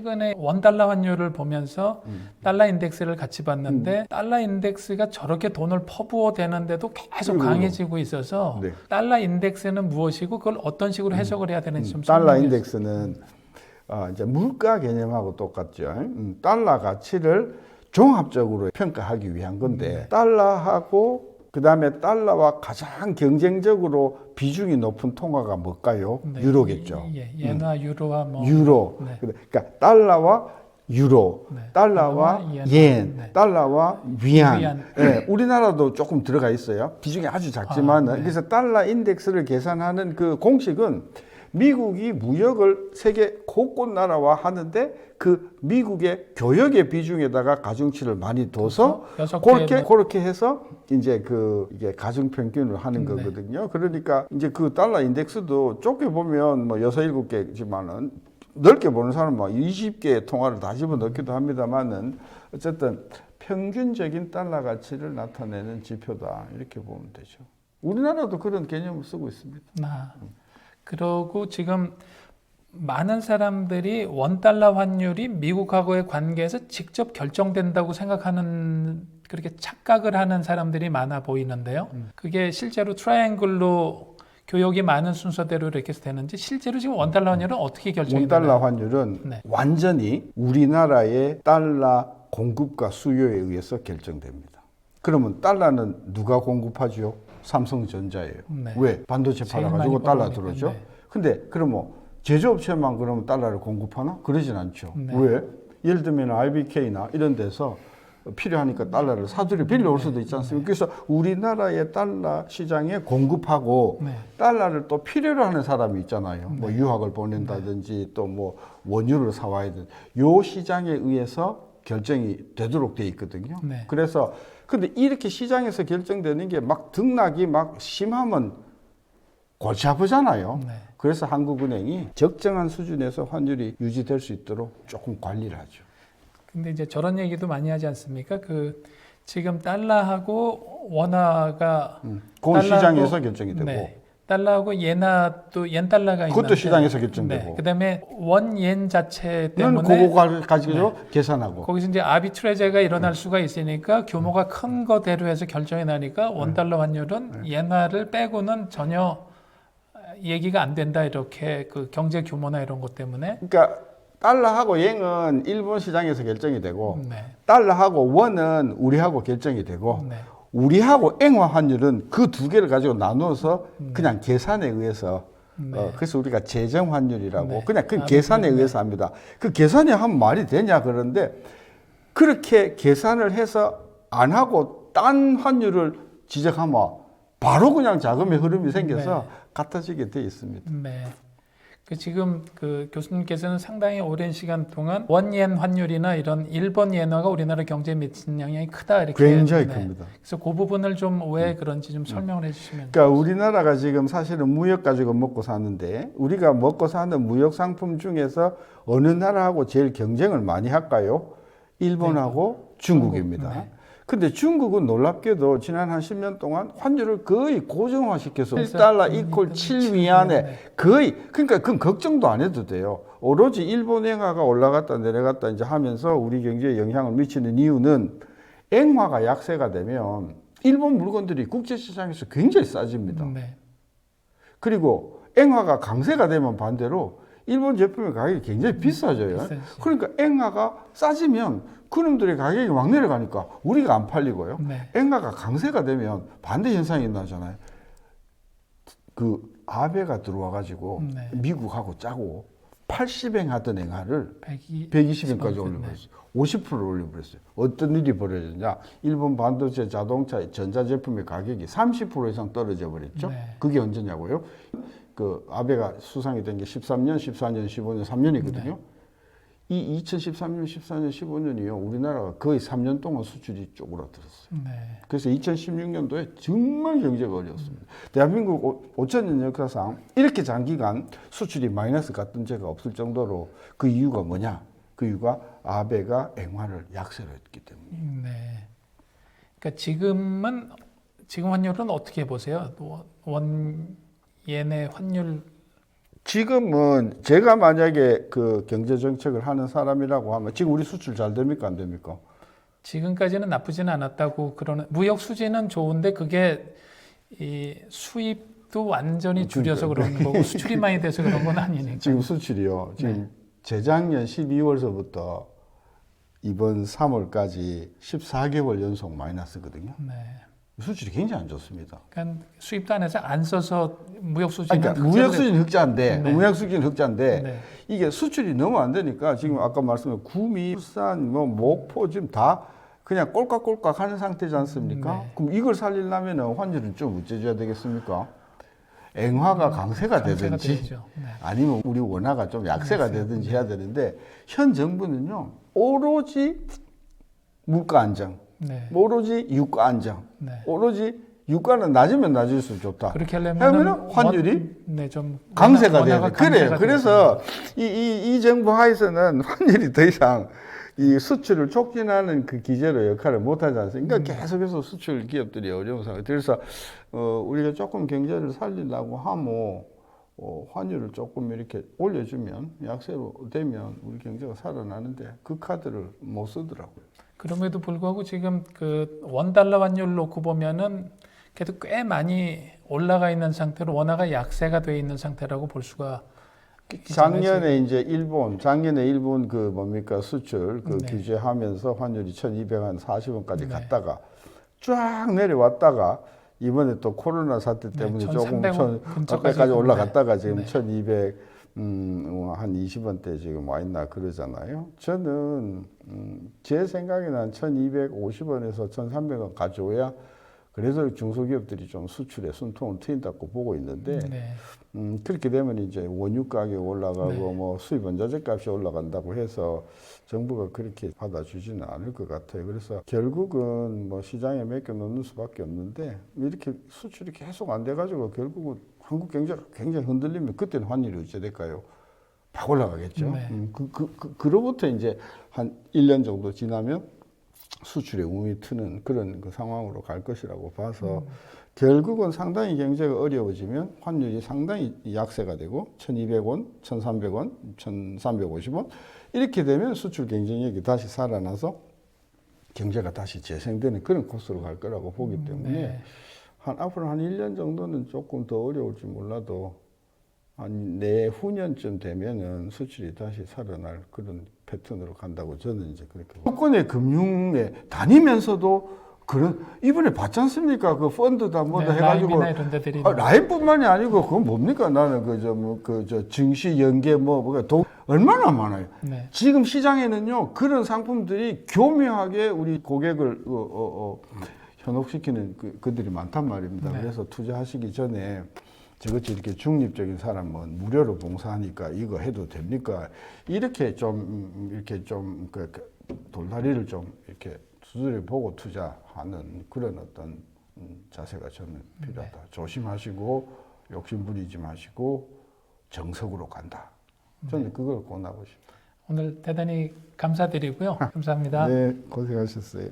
최근에 원달러 환율을 보면서 달러 인덱스를 같이 봤는데 달러 인덱스가 저렇게 돈을 퍼부어 대는데도 계속 강해지고 있어서 네. 달러 인덱스는 무엇이고 그걸 어떤 식으로 해석을 해야 되는지 좀 달러 설명해 인덱스는 이제 물가 개념하고 똑같죠. 달러 가치를 종합적으로 평가하기 위한 건데 달러하고 그다음에 달러와 가장 경쟁적으로 비중이 높은 통화가 뭘까요? 네. 유로겠죠. 예나 유로와 뭐 유로. 네. 그러니까 달러와 유로, 네. 달러와 달러와 옌, 네. 달러와 위안. 위안. 네, 우리나라도 조금 들어가 있어요. 비중이 아주 작지만은 네. 그래서 달러 인덱스를 계산하는 그 공식은 미국이 무역을 세계 곳곳 나라와 하는데 그 미국의 교역의 비중에다가 가중치를 많이 둬서 여섯 개 그렇게 해서 이제 이게 가중 평균을 하는 거거든요. 그러니까 이제 그 달러 인덱스도 좁게 보면 뭐 6, 7개지만은 넓게 보는 사람은 막 20개의 통화를 다 집어 넣기도 합니다만은 어쨌든 평균적인 달러 가치를 나타내는 지표다. 이렇게 보면 되죠. 우리나라도 그런 개념을 쓰고 있습니다. 그러고 지금 많은 사람들이 원달러 환율이 미국하고의 관계에서 직접 결정된다고 생각하는 그렇게 착각을 하는 사람들이 많아 보이는데요. 그게 실제로 트라이앵글로 교역이 많은 순서대로 이렇게 해서 되는지 실제로 지금 원달러 환율은 어떻게 결정이 되나요? 원달러 환율은 네. 완전히 우리나라의 달러 공급과 수요에 의해서 결정됩니다. 그러면 달러는 누가 공급하죠? 삼성전자예요. 네. 왜? 반도체 제일 팔아가지고 많이 달러 벌으니까, 들어오죠. 네. 근데 그러면 제조업체만 그러면 달러를 공급하나? 그러진 않죠. 네. 왜? 예를 들면 IBK나 이런 데서 필요하니까 달러를 사들여 빌려올 수도 있지 않습니까? 그래서 우리나라의 달러 시장에 공급하고 달러를 또 필요로 하는 사람이 있잖아요. 뭐 유학을 보낸다든지 또 뭐 원유를 사와야 되는 요 시장에 의해서 결정이 되도록 돼 있거든요. 그래서 근데 이렇게 시장에서 결정되는 게 막 등락이 막 심하면 골치 아프잖아요. 그래서 한국은행이 적정한 수준에서 환율이 유지될 수 있도록 조금 관리를 하죠. 근데 이제 저런 얘기도 많이 하지 않습니까? 지금 달러하고 원화가 그건 시장에서 결정이 되고 달러하고 예나도 옌 달러가 있는데 그것도 시장에서 결정되고 그다음에 원 옌 자체 는 때문에 그거 가지고 계산하고 거기서 이제 아비트레제가 일어날 수가 있으니까 규모가 큰 거대로 해서 결정이 나니까 원달러 환율은 예나를 빼고는 전혀 얘기가 안 된다 이렇게 그 경제 규모나 이런 것 때문에 그러니까 달러하고 옌은 일본 시장에서 결정이 되고 달러하고 원은 우리하고 결정이 되고 우리하고 앵화 환율은 그 두 개를 가지고 나누어서 그냥 계산에 의해서 그래서 우리가 재정 환율이라고 그냥 그 계산에 의해서 합니다. 그 계산이 하면 말이 되냐 그러는데 그렇게 계산을 해서 안 하고 딴 환율을 지적하면 바로 그냥 자금의 흐름이 생겨서 같아지게 돼 있습니다. 지금 그 교수님께서는 상당히 오랜 시간 동안 원옌 환율이나 이런 일본 엔화가 우리나라 경제에 미치는 영향이 크다 이렇게 굉장히 큽니다. 그래서 그 부분을 좀 왜 그런지 좀 설명을 해주시면. 그러니까 우리나라가 지금 사실은 무역 가지고 먹고 사는데 우리가 먹고 사는 무역 상품 중에서 어느 나라하고 제일 경쟁을 많이 할까요? 일본하고 중국입니다. 근데 중국은 놀랍게도 지난 한 10년 동안 환율을 거의 고정화시켜서 1달러 이퀄 7위안에 거의 그러니까 그건 걱정도 안 해도 돼요. 오로지 일본 앵화가 올라갔다 내려갔다 이제 하면서 우리 경제에 영향을 미치는 이유는 앵화가 약세가 되면 일본 물건들이 국제시장에서 굉장히 싸집니다. 그리고 앵화가 강세가 되면 반대로 일본 제품의 가격이 굉장히 비싸져요. 그러니까 앵화가 싸지면 그놈들의 가격이 막 내려가니까 우리가 안 팔리고요. 앵화가 강세가 되면 반대 현상이 나잖아요. 그 아베가 들어와 가지고 미국하고 짜고 80엔 하던 앵화를 120엔까지 올려버렸어요. 50%를 올려버렸어요. 어떤 일이 벌어졌냐? 일본 반도체, 자동차, 전자제품의 가격이 30% 이상 떨어져 버렸죠. 그게 언제냐고요? 그 아베가 수상이 된 게 13년, 14년, 15년, 3년이거든요. 이 2013년, 14년, 15년이요. 우리나라가 거의 3년 동안 수출이 쪼그라들었어요. 그래서 2016년도에 정말 경제가 어려웠습니다. 대한민국 5천년 역사상 이렇게 장기간 수출이 마이너스 갔던 적가 없을 정도로 그 이유가 뭐냐? 그 이유가 아베가 앵화를 약세로 했기 때문에. 그러니까 지금 환율은 어떻게 보세요? 원 옌의 환율 지금은 제가 만약에 그 경제 정책을 하는 사람이라고 하면 지금 우리 수출 잘 됩니까 안 됩니까? 지금까지는 나쁘지는 않았다고 그러는 무역 수지는 좋은데 그게 이 수입도 완전히 줄여서 그런 거고 수출이 많이 돼서 그런 건 아니니까. 지금 수출이요. 지금 재작년 12월서부터 이번 3월까지 14개월 연속 마이너스거든요. 네. 수출이 굉장히 안 좋습니다. 그러니까 수입도 안 해서 안 써서 무역 수지는 그러니까 무역 수지는 흑자인데, 네. 무역 수지는 흑자인데 네. 이게 수출이 너무 안 되니까 지금 아까 말씀드린 구미, 울산, 뭐 목포 지금 다 그냥 꼴깍꼴깍 하는 상태지 않습니까? 네. 그럼 이걸 살리려면 환율은 좀 어째줘야 되겠습니까? 앵화가 강세가 되든지 되죠. 네. 아니면 우리 원화가 좀 약세가 되든지 해야 되는데 현 정부는요 오로지 물가 안정, 네. 오로지 유가 안정, 네. 오로지 유가는 낮으면 낮을수록 좋다. 그렇게 하면은 환율이 네, 좀 강세가 돼야 돼. 원화가 그래요. 강세가 그래서 이 정부 하에서는 환율이 더 이상 이 수출을 촉진하는 그 기제로 역할을 못하지 않습니까? 계속해서 수출 기업들이 어려운 상황. 그래서 우리가 조금 경제를 살리려고 하면 환율을 조금 이렇게 올려주면 약세로 되면 우리 경제가 살아나는데 그 카드를 못 쓰더라고요. 그럼에도 불구하고 지금 그 원달러 환율 놓고 보면은 그래도 꽤 많이 올라가 있는 상태로 원화가 약세가 돼 있는 상태라고 볼 수가 작년에 이제 작년에 일본 그 뭡니까 수출 그 네. 규제하면서 환율이 1,240원까지 네. 갔다가 쫙 내려왔다가 이번에 또 코로나 사태 때문에 네, 조금 1,300원 근처까지 가까이 올라갔다가 지금 네. 1,200 한 20원대 지금 와 있나 그러잖아요. 저는 제 생각에는 한 1,250원에서 1,300원 가져오야 그래서 중소기업들이 좀 수출에 숨통을 트인다고 보고 있는데 네. 그렇게 되면 이제 원유 가격이 올라가고 네. 뭐 수입 원자재 값이 올라간다고 해서 정부가 그렇게 받아주지는 않을 것 같아요. 그래서 결국은 뭐 시장에 맡겨놓는 수밖에 없는데 이렇게 수출이 계속 안 돼가지고 결국은 한국 경제가 굉장히 흔들리면 그때는 환율이 어찌 될까요? 팍 올라가겠죠. 네. 그로부터 이제 한 1년 정도 지나면 수출에 움이 트는 그런 그 상황으로 갈 것이라고 봐서 결국은 상당히 경제가 어려워지면 환율이 상당히 약세가 되고 1,200원, 1,300원, 1,350원 이렇게 되면 수출 경쟁력이 다시 살아나서 경제가 다시 재생되는 그런 코스로 갈 거라고 보기 때문에 네. 앞으로 한 1년 정도는 조금 더 어려울지 몰라도 한 내후년쯤 되면은 수출이 다시 살아날 그런 패턴으로 간다고 저는 이제 그렇게 수도권의 금융에 다니면서도 그런 이번에 봤지 않습니까? 그 펀드다 뭐다 네, 해가지고 라임이나 이런 데들이 라임뿐만이 아니고 그건 뭡니까? 나는 저 증시 연계 얼마나 많아요. 네. 지금 시장에는요 그런 상품들이 교묘하게 우리 고객을 현혹시키는 그들이 많단 말입니다. 네. 그래서 투자하시기 전에 저것이 이렇게 중립적인 사람은 무료로 봉사하니까 이거 해도 됩니까? 이렇게 좀 돌다리를 좀 이렇게 두드려 보고 투자하는 그런 어떤 자세가 저는 필요하다. 네. 조심하시고 욕심 부리지 마시고 정석으로 간다. 저는 그걸 권하고 싶습니다. 오늘 대단히 감사드리고요. 감사합니다. 네, 고생하셨어요.